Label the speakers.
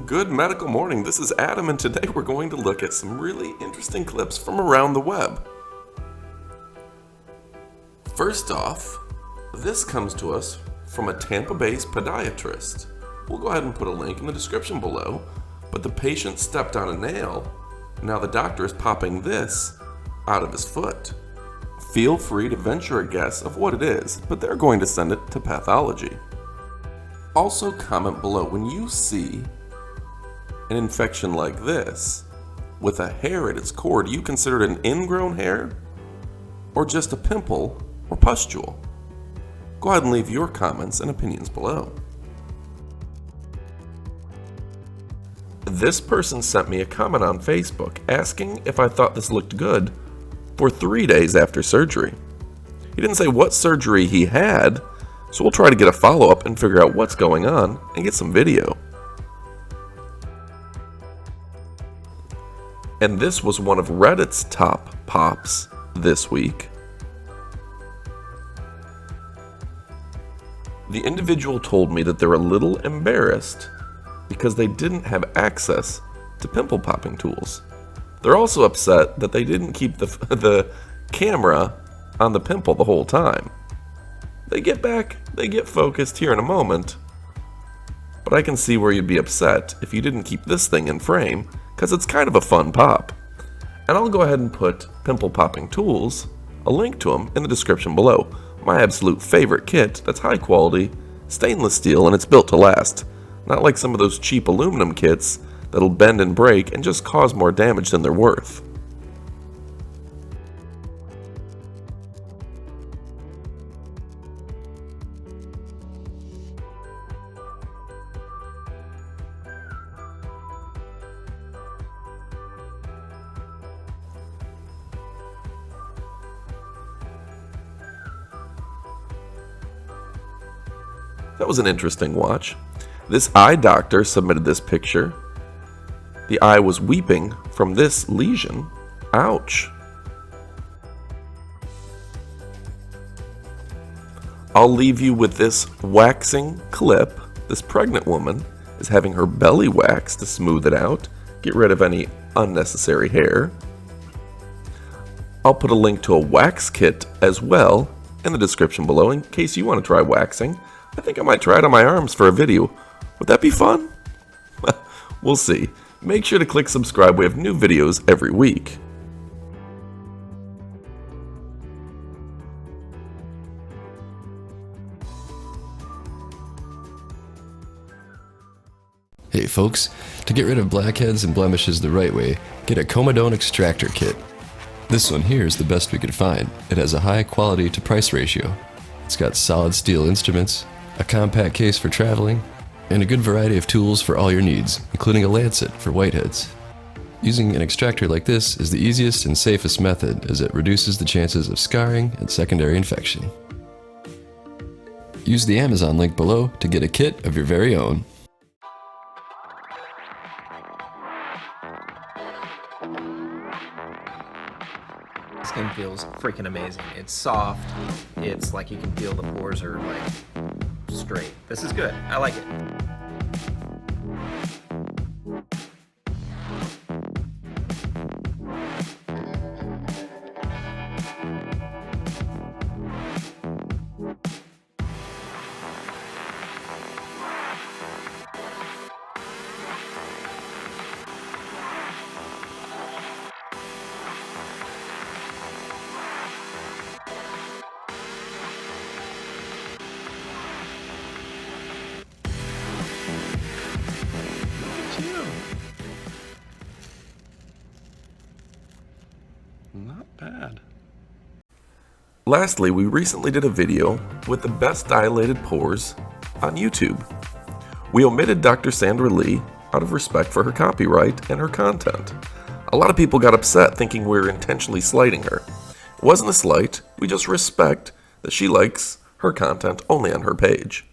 Speaker 1: Good medical morning, this is Adam, and today we're going to look at some really interesting clips from around the web. First off, this comes to us from a Tampa-based podiatrist. We'll go ahead and put a link in the description below, but the patient stepped on a nail, and now the doctor is popping this out of his foot. Feel free to venture a guess of what it is, but they're going to send it to pathology. Also comment below when you see an infection like this, with a hair at its core. Do you consider it an ingrown hair, or just a pimple or pustule? Go ahead and leave your comments and opinions below. This person sent me a comment on Facebook asking if I thought this looked good for 3 days after surgery. He didn't say what surgery he had, so we'll try to get a follow-up and figure out what's going on and get some video. And this was one of Reddit's top pops this week. The individual told me that they're a little embarrassed because they didn't have access to pimple popping tools. They're also upset that they didn't keep the camera on the pimple the whole time. They get focused here in a moment, but I can see where you'd be upset if you didn't keep this thing in frame, because it's kind of a fun pop. And I'll go ahead and put pimple popping tools, a link to them, in the description below. My absolute favorite kit that's high quality, stainless steel, and it's built to last. Not like some of those cheap aluminum kits that'll bend and break and just cause more damage than they're worth. That was an interesting watch. This eye doctor submitted this picture. The eye was weeping from this lesion. Ouch. I'll leave you with this waxing clip. This pregnant woman is having her belly waxed to smooth it out, get rid of any unnecessary hair. I'll put a link to a wax kit as well in the description below in case you want to try waxing. I think I might try it on my arms for a video. Would that be fun? We'll see. Make sure to click subscribe. We have new videos every week.
Speaker 2: Hey folks, to get rid of blackheads and blemishes the right way, get a Comedone Extractor kit. This one here is the best we could find. It has a high quality to price ratio. It's got solid steel instruments, a compact case for traveling, and a good variety of tools for all your needs, including a lancet for whiteheads. Using an extractor like this is the easiest and safest method, as it reduces the chances of scarring and secondary infection. Use the Amazon link below to get a kit of your very own.
Speaker 3: Skin feels freaking amazing. It's soft. It's like you can feel the pores are like straight. This is good. I like it.
Speaker 1: Not bad. Lastly, we recently did a video with the best dilated pores on YouTube. We omitted Dr. Sandra Lee out of respect for her copyright and her content. A lot of people got upset thinking we were intentionally slighting her. It wasn't a slight, we just respect that she likes her content only on her page.